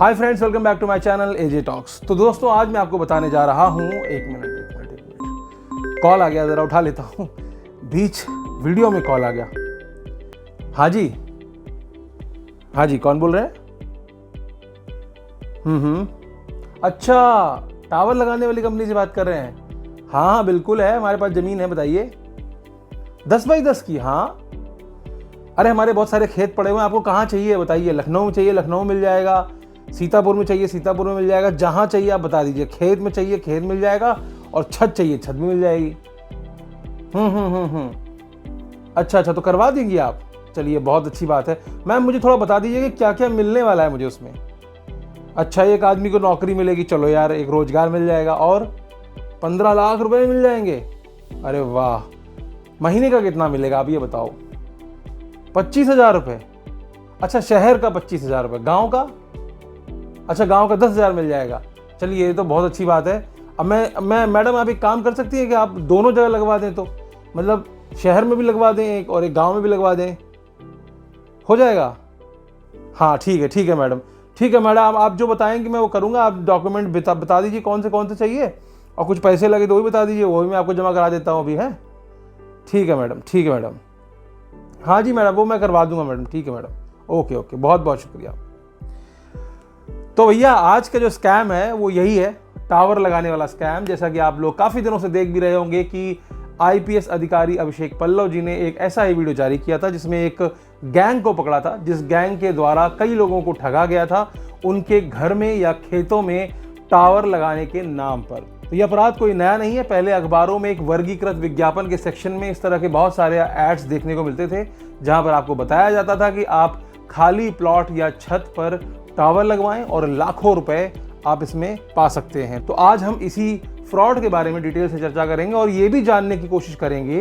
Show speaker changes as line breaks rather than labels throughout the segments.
Hi friends, welcome back to my channel AJ talks. तो दोस्तों, आज मैं आपको बताने जा रहा हूँ, एक मिनट, कॉल आ गया, ज़रा उठा लेता हूँ। बीच वीडियो में कॉल आ गया। हाँ जी, कौन बोल रहे हैं? अच्छा, टावर लगाने वाली कंपनी से बात कर रहे हैं? हाँ, बिल्कुल है, हमारे पास ज़मीन है, बताइए। 10 बाई 10 की? हाँ, अरे हमारे बहुत सारे खेत पड़े हुए हैं, आपको कहाँ चाहिए बताइए। लखनऊ में चाहिए, लखनऊ मिल जाएगा। सीतापुर में चाहिए, सीतापुर में मिल जाएगा। जहाँ चाहिए आप बता दीजिए। खेत में चाहिए, खेत मिल जाएगा। और छत चाहिए, छत भी मिल जाएगी। अच्छा, तो करवा देंगी आप? चलिए, बहुत अच्छी बात है। मैम, मुझे थोड़ा बता दीजिए कि क्या क्या मिलने वाला है मुझे उसमें। अच्छा, एक आदमी को नौकरी मिलेगी, चलो यार, एक रोजगार मिल जाएगा। और 15 लाख रुपए मिल जाएंगे? अरे वाह। महीने का कितना मिलेगा आप ये बताओ? 25,000 रुपये? अच्छा, शहर का 25,000 रुपये, गाँव का? अच्छा, गांव का 10,000 मिल जाएगा। चलिए, ये तो बहुत अच्छी बात है। अब मैं मैडम, आप एक काम कर सकती हैं कि आप दोनों जगह लगवा दें, तो मतलब शहर में भी लगवा दें एक, और एक गांव में भी लगवा दें, हो जाएगा? हाँ, ठीक है मैडम, आप जो बताएंगे मैं वो करूँगा। आप डॉक्यूमेंट बता दीजिए कौन से चाहिए, और कुछ पैसे लगे तो वो भी बता दीजिए, वो भी मैं आपको जमा करा देता हूँ अभी। है, ठीक है मैडम। हाँ जी मैडम, वो मैं करवा दूंगा मैडम। ठीक है मैडम, ओके, बहुत बहुत शुक्रिया। तो भैया, आज का जो स्कैम है वो यही है, टावर लगाने वाला स्कैम। जैसा कि आप लोग काफ़ी दिनों से देख भी रहे होंगे कि आईपीएस अधिकारी अभिषेक पल्लव जी ने एक ऐसा ही वीडियो जारी किया था जिसमें एक गैंग को पकड़ा था, जिस गैंग के द्वारा कई लोगों को ठगा गया था उनके घर में या खेतों में टावर लगाने के नाम पर। तो यह अपराध कोई नया नहीं है। पहले अखबारों में एक वर्गीकृत विज्ञापन के सेक्शन में इस तरह के बहुत सारे एड्स देखने को मिलते थे, जहां पर आपको बताया जाता था कि आप खाली प्लॉट या छत पर टावर लगवाएं और लाखों रुपए आप इसमें पा सकते हैं। तो आज हम इसी फ्रॉड के बारे में डिटेल से चर्चा करेंगे और ये भी जानने की कोशिश करेंगे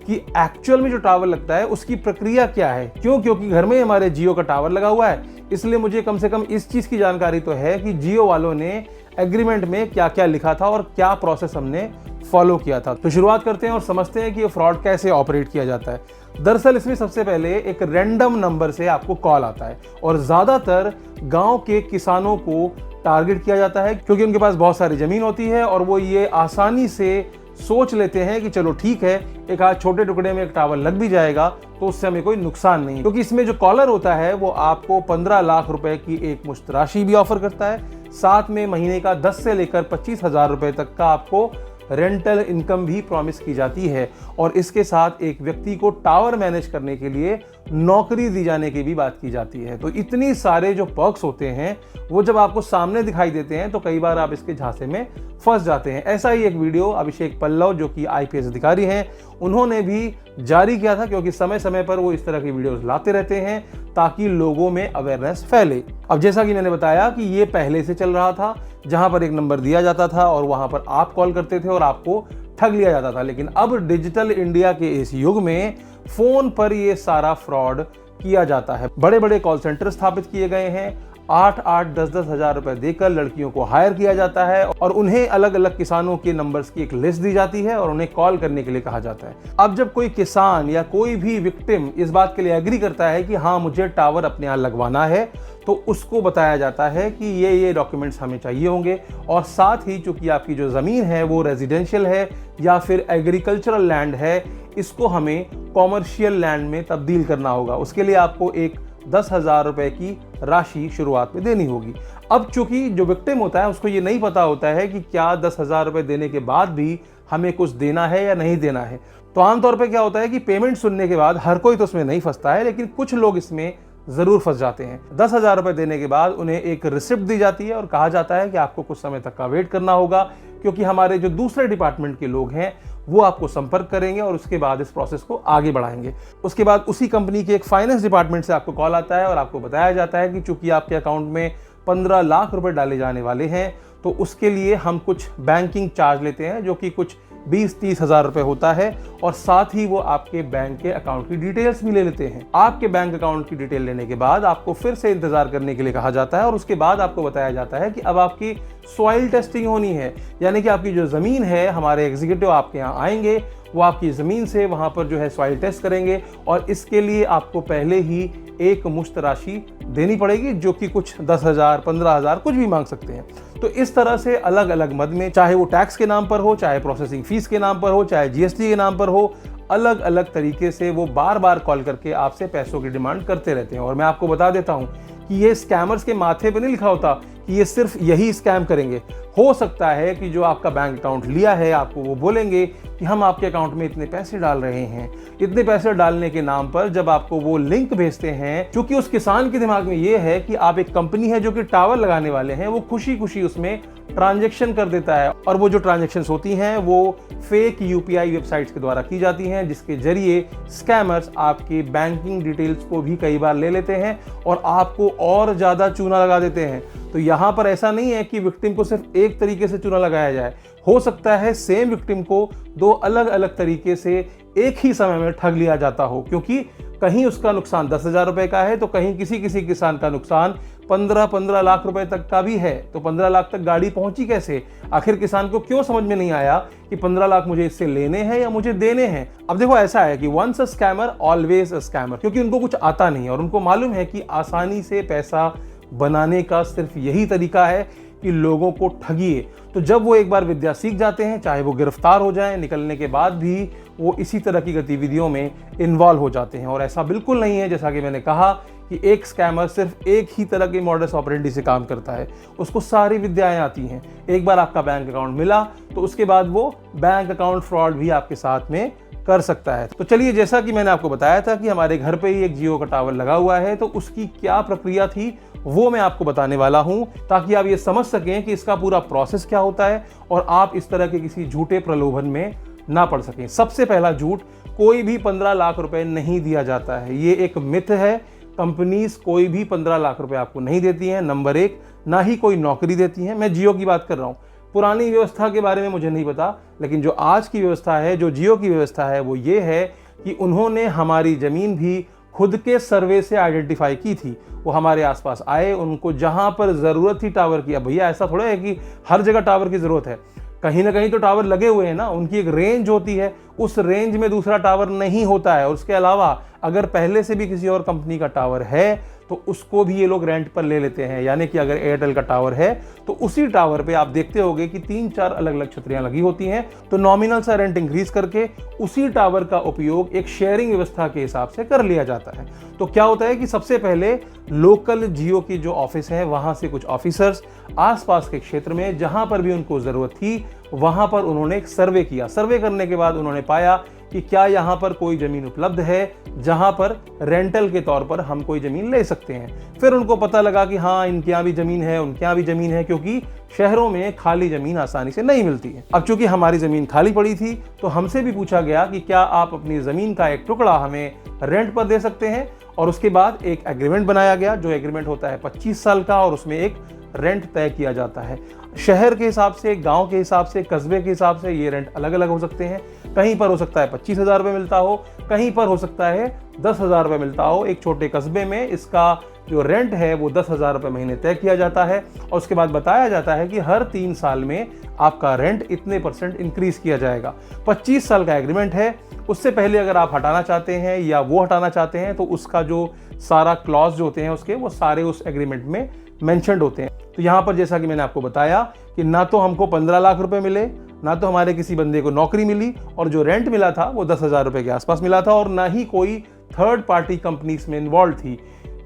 कि एक्चुअल में जो टावर लगता है उसकी प्रक्रिया क्या है। क्योंकि घर में हमारे जियो का टावर लगा हुआ है, इसलिए मुझे कम से कम इस चीज की जानकारी तो है कि जियो वालों ने एग्रीमेंट में क्या क्या लिखा था और क्या प्रोसेस हमने फॉलो किया था। तो शुरुआत करते हैं और समझते हैं कि ये फ्रॉड कैसे ऑपरेट किया जाता है। दरअसल इसमें सबसे पहले एक रैंडम नंबर से आपको कॉल आता है, और ज्यादातर गांव के किसानों को टारगेट किया जाता है, क्योंकि उनके पास बहुत सारी जमीन होती है और वो ये आसानी से सोच लेते हैं कि चलो ठीक है, एक आध छोटे टुकड़े में एक टावर लग भी जाएगा तो उससे हमें कोई नुकसान नहीं। क्योंकि इसमें जो कॉलर होता है वो आपको 15 लाख रुपए की एक मुश्त राशि भी ऑफर करता है, साथ में महीने का 10 से लेकर 25,000 रुपए तक का आपको रेंटल इनकम भी प्रॉमिस की जाती है। और इसके साथ एक व्यक्ति को टावर मैनेज करने के लिए नौकरी दी जाने की भी बात की जाती है। तो इतनी सारे जो पर्क्स होते हैं वो जब आपको सामने दिखाई देते हैं तो कई बार आप इसके झांसे में फंस जाते हैं। ऐसा ही एक वीडियो अभिषेक पल्लव, जो कि आईपीएस अधिकारी हैं, उन्होंने भी जारी किया था, क्योंकि समय समय पर वो इस तरह की वीडियोस लाते रहते हैं ताकि लोगों में अवेयरनेस फैले। अब जैसा कि मैंने बताया कि ये पहले से चल रहा था, जहां पर एक नंबर दिया जाता था और वहां पर आप कॉल करते थे और आपको ठग लिया जाता था। लेकिन अब डिजिटल इंडिया के इस युग में फोन पर ये सारा फ्रॉड किया जाता है। बड़े बड़े कॉल सेंटर स्थापित किए गए हैं, 8-8, 10-10 हजार रुपए देकर लड़कियों को हायर किया जाता है और उन्हें अलग अलग किसानों के नंबर्स की एक लिस्ट दी जाती है और उन्हें कॉल करने के लिए कहा जाता है। अब जब कोई किसान या कोई भी विक्टिम इस बात के लिए एग्री करता है कि हाँ, मुझे टावर अपने यहाँ लगवाना है, तो उसको बताया जाता है कि ये डॉक्यूमेंट्स हमें चाहिए होंगे, और साथ ही चूंकि आपकी जो ज़मीन है वो रेजिडेंशियल है या फिर एग्रीकल्चरल लैंड है, इसको हमें कॉमर्शियल लैंड में तब्दील करना होगा। उसके लिए आपको एक 10,000 रुपए की राशि शुरुआत में देनी होगी। अब चूंकि जो विक्टिम होता है उसको ये नहीं पता होता है कि क्या 10,000 रुपए देने के बाद भी हमें कुछ देना है या नहीं देना है। तो आमतौर पे क्या होता है कि पेमेंट सुनने के बाद हर कोई तो उसमें नहीं फंसता है, लेकिन कुछ लोग इसमें जरूर फंस जाते हैं। 10,000 रुपए देने के बाद उन्हें एक रिसिप्ट दी जाती है और कहा जाता है कि आपको कुछ समय तक का वेट करना होगा, क्योंकि हमारे जो दूसरे डिपार्टमेंट के लोग हैं वो आपको संपर्क करेंगे और उसके बाद इस प्रोसेस को आगे बढ़ाएंगे। उसके बाद उसी कंपनी के एक फाइनेंस डिपार्टमेंट से आपको कॉल आता है और आपको बताया जाता है कि चूंकि आपके अकाउंट में 15 लाख रुपए डाले जाने वाले हैं, तो उसके लिए हम कुछ बैंकिंग चार्ज लेते हैं, जो कि कुछ 20-30 हजार रुपए होता है, और साथ ही वो आपके बैंक के अकाउंट की डिटेल्स भी ले लेते हैं। आपके बैंक अकाउंट की डिटेल लेने के बाद आपको फिर से इंतजार करने के लिए कहा जाता है और उसके बाद आपको बताया जाता है कि अब आपकी सॉइल टेस्टिंग होनी है, यानी कि आपकी जो जमीन है, हमारे एग्जीक्यूटिव आपके यहाँ आएंगे वो आपकी ज़मीन से वहाँ पर जो है सॉइल टेस्ट करेंगे और इसके लिए आपको पहले ही एक मुश्त राशि देनी पड़ेगी, जो कि कुछ 10,000 15,000 कुछ भी मांग सकते हैं। तो इस तरह से अलग अलग मद में, चाहे वो टैक्स के नाम पर हो, चाहे प्रोसेसिंग फीस के नाम पर हो, चाहे जीएसटी के नाम पर हो, अलग अलग तरीके से वो बार बार कॉल करके आपसे पैसों की डिमांड करते रहते हैं। और मैं आपको बता देता हूँ कि ये स्कैमर्स के माथे पे नहीं लिखा होता कि ये सिर्फ यही स्कैम करेंगे। हो सकता है कि जो आपका बैंक अकाउंट लिया है, आपको वो बोलेंगे कि हम आपके अकाउंट में इतने पैसे डाल रहे हैं। इतने पैसे डालने के नाम पर जब आपको वो लिंक भेजते हैं, क्योंकि उस किसान के दिमाग में ये है कि आप एक कंपनी है जो कि टावर लगाने वाले हैं, वो खुशी खुशी उसमें ट्रांजैक्शन कर देता है। और वो जो ट्रांजैक्शंस होती हैं वो फेक यूपीआई वेबसाइट्स के द्वारा की जाती हैं, जिसके जरिए स्कैमर्स आपके बैंकिंग डिटेल्स को भी कई बार ले लेते हैं और आपको और ज़्यादा चूना लगा देते हैं। तो यहाँ पर ऐसा नहीं है कि विक्टिम को सिर्फ एक तरीके से चूना लगाया जाए। हो सकता है सेम विक्टिम को दो अलग अलग तरीके से एक ही समय में ठग लिया जाता हो, क्योंकि कहीं उसका नुकसान 10,000 रुपए का है तो कहीं किसी किसी किसान का नुकसान 15-15 लाख रुपए तक का भी है। तो 15 लाख तक गाड़ी पहुंची कैसे? आखिर किसान को क्यों समझ में नहीं आया कि 15 लाख मुझे इससे लेने हैं या मुझे देने हैं? अब देखो, ऐसा है कि once a scammer always a scammer, क्योंकि उनको कुछ आता नहीं और उनको मालूम है कि आसानी से पैसा बनाने का सिर्फ यही तरीका है कि लोगों को ठगिए। तो जब वो एक बार विद्या सीख जाते हैं, चाहे वो गिरफ्तार हो जाएं, निकलने के बाद भी वो इसी तरह की गतिविधियों में इन्वॉल्व हो जाते हैं। और ऐसा बिल्कुल नहीं है, जैसा कि मैंने कहा, कि एक स्कैमर सिर्फ एक ही तरह के मॉडस ऑपरेंडी से काम करता है। उसको सारी विद्याएं आती हैं। एक बार आपका बैंक अकाउंट मिला तो उसके बाद वो बैंक अकाउंट फ्रॉड भी आपके साथ में कर सकता है। तो चलिए, जैसा कि मैंने आपको बताया था कि हमारे घर पे ही एक जियो का टावर लगा हुआ है, तो उसकी क्या प्रक्रिया थी वो मैं आपको बताने वाला हूं, ताकि आप ये समझ सकें कि इसका पूरा प्रोसेस क्या होता है और आप इस तरह के किसी झूठे प्रलोभन में ना पड़ सकें। सबसे पहला झूठ, कोई भी 15 लाख रुपए नहीं दिया जाता है। ये एक मिथ है। कंपनीज कोई भी 15 लाख रुपए आपको नहीं देती हैं, नंबर एक। ना ही कोई नौकरी देती हैं। मैं जियो की बात कर रहा हूं। पुरानी व्यवस्था के बारे में मुझे नहीं पता, लेकिन जो आज की व्यवस्था है, जो जियो की व्यवस्था है, वो ये है कि उन्होंने हमारी जमीन भी खुद के सर्वे से आइडेंटिफाई की थी। वो हमारे आसपास आए, उनको जहां पर जरूरत थी टावर की। अब भैया ऐसा थोड़ा है कि हर जगह टावर की जरूरत है, कहीं ना कहीं तो टावर लगे हुए हैं ना। उनकी एक रेंज होती है, उस रेंज में दूसरा टावर नहीं होता है। और उसके अलावा अगर पहले से भी किसी और कंपनी का टावर है तो उसको भी ये लोग रेंट पर ले लेते हैं। यानी कि अगर एयरटेल का टावर है तो उसी टावर पे आप देखते होंगे कि 3-4 अलग अलग छतरियां लगी होती हैं। तो नॉमिनल सा रेंट इंक्रीज करके उसी टावर का उपयोग एक शेयरिंग व्यवस्था के हिसाब से कर लिया जाता है। तो क्या होता है कि सबसे पहले लोकल जियो की जो ऑफिस है, वहां से कुछ ऑफिसर्स आसपास के क्षेत्र में जहां पर भी उनको जरूरत थी वहां पर उन्होंने एक सर्वे किया। सर्वे करने के बाद उन्होंने पाया कि क्या यहाँ पर कोई जमीन उपलब्ध है जहां पर रेंटल के तौर पर हम कोई जमीन ले सकते हैं। फिर उनको पता लगा कि हाँ, इनके यहाँ भी जमीन है, उनके यहाँ भी जमीन है, क्योंकि शहरों में खाली जमीन आसानी से नहीं मिलती है। अब चूंकि हमारी जमीन खाली पड़ी थी तो हमसे भी पूछा गया कि क्या आप अपनी जमीन का एक टुकड़ा हमें रेंट पर दे सकते हैं। और उसके बाद एक एग्रीमेंट बनाया गया, जो एग्रीमेंट होता है 25 साल का, और उसमें एक रेंट तय किया जाता है। शहर के हिसाब से, गांव के हिसाब से, कस्बे के हिसाब से ये रेंट अलग अलग हो सकते हैं। कहीं पर हो सकता है 25,000 रुपये मिलता हो, कहीं पर हो सकता है 10,000 रुपये मिलता हो। एक छोटे कस्बे में इसका जो रेंट है वो 10,000 रुपये महीने तय किया जाता है और उसके बाद बताया जाता है कि हर 3 साल में आपका रेंट इतने % इंक्रीज किया जाएगा। 25 साल का एग्रीमेंट है। उससे पहले अगर आप हटाना चाहते हैं या वो हटाना चाहते हैं तो उसका जो सारा क्लॉज जो होते हैं उसके, वो सारे उस एग्रीमेंट में मेंशन्ड होते हैं। तो यहाँ पर जैसा कि मैंने आपको बताया कि ना तो हमको 15 लाख रुपए मिले, ना तो हमारे किसी बंदे को नौकरी मिली, और जो रेंट मिला था वो 10,000 रुपए के आसपास मिला था, और ना ही कोई थर्ड पार्टी कंपनीज में इन्वॉल्व थी।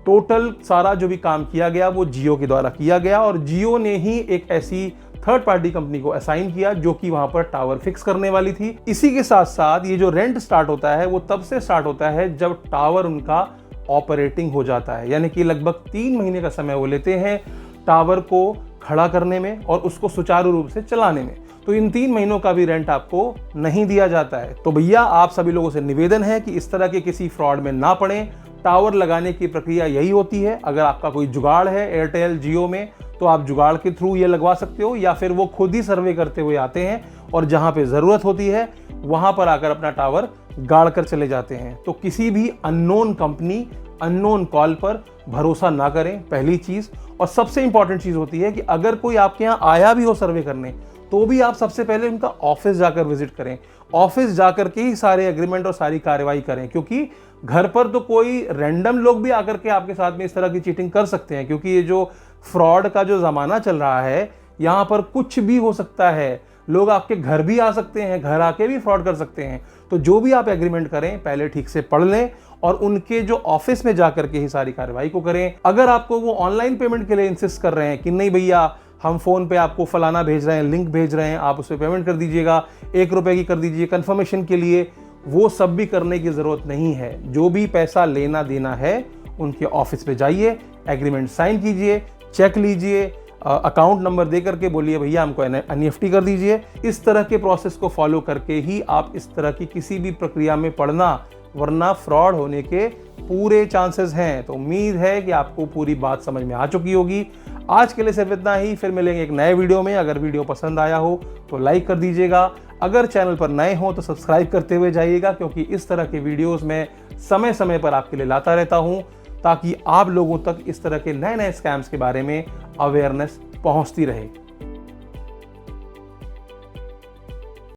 टोटल सारा जो भी काम किया गया वो जियो के द्वारा किया गया, और जियो ने ही एक ऐसी थर्ड पार्टी कंपनी को असाइन किया जो कि वहां पर टावर फिक्स करने वाली थी। इसी के साथ साथ ये जो रेंट स्टार्ट होता है वो तब से स्टार्ट होता है जब टावर उनका ऑपरेटिंग हो जाता है। यानी कि लगभग 3 महीने का समय वो लेते हैं टावर को खड़ा करने में और उसको सुचारू रूप से चलाने में। तो इन 3 महीनों का भी रेंट आपको नहीं दिया जाता है। तो भैया, आप सभी लोगों से निवेदन है कि इस तरह के किसी फ्रॉड में ना पड़ें। टावर लगाने की प्रक्रिया यही होती है। अगर आपका कोई जुगाड़ है एयरटेल जियो में तो आप जुगाड़ के थ्रू ये लगवा सकते हो, या फिर वो खुद ही सर्वे करते हुए आते हैं और जहां पे जरूरत होती है वहां पर आकर अपना टावर गाड़ कर चले जाते हैं। तो किसी भी अननोन कंपनी, अननोन कॉल पर भरोसा ना करें, पहली चीज़। और सबसे इंपॉर्टेंट चीज़ होती है कि अगर कोई आपके यहाँ आया भी हो सर्वे करने, तो भी आप सबसे पहले उनका ऑफिस जाकर विजिट करें। ऑफिस जाकर के ही सारे एग्रीमेंट और सारी कार्रवाई करें, क्योंकि घर पर तो कोई रैंडम लोग भी आकर के आपके साथ में इस तरह की चीटिंग कर सकते हैं। क्योंकि ये जो फ्रॉड का जो ज़माना चल रहा है, यहाँ पर कुछ भी हो सकता है। लोग आपके घर भी आ सकते हैं, घर आके भी फ्रॉड कर सकते हैं। तो जो भी आप एग्रीमेंट करें, पहले ठीक से पढ़ लें और उनके जो ऑफिस में जाकर के ही सारी कार्रवाई को करें। अगर आपको वो ऑनलाइन पेमेंट के लिए इंसिस्ट कर रहे हैं कि नहीं भैया, हम फ़ोन पे आपको फलाना भेज रहे हैं, लिंक भेज रहे हैं, आप उस पर पेमेंट कर दीजिएगा, 1 रुपये की कर दीजिए कंफर्मेशन के लिए, वो सब भी करने की ज़रूरत नहीं है। जो भी पैसा लेना देना है, उनके ऑफिस पे जाइए, एग्रीमेंट साइन कीजिए, चेक लीजिए, अकाउंट नंबर दे करके बोलिए भैया हमको NEFT कर दीजिए। इस तरह के प्रोसेस को फॉलो करके ही आप इस तरह की किसी भी प्रक्रिया में पड़ना, वरना फ्रॉड होने के पूरे चांसेस हैं। तो उम्मीद है कि आपको पूरी बात समझ में आ चुकी होगी। आज के लिए सिर्फ इतना ही, फिर मिलेंगे एक नए वीडियो में। अगर वीडियो पसंद आया हो तो लाइक कर दीजिएगा, अगर चैनल पर नए हो तो सब्सक्राइब करते हुए जाइएगा, क्योंकि इस तरह के वीडियोस में समय समय पर आपके लिए लाता रहता हूं, ताकि आप लोगों तक इस तरह के नए नए स्कैम्स के बारे में अवेयरनेस पहुंचती रहे।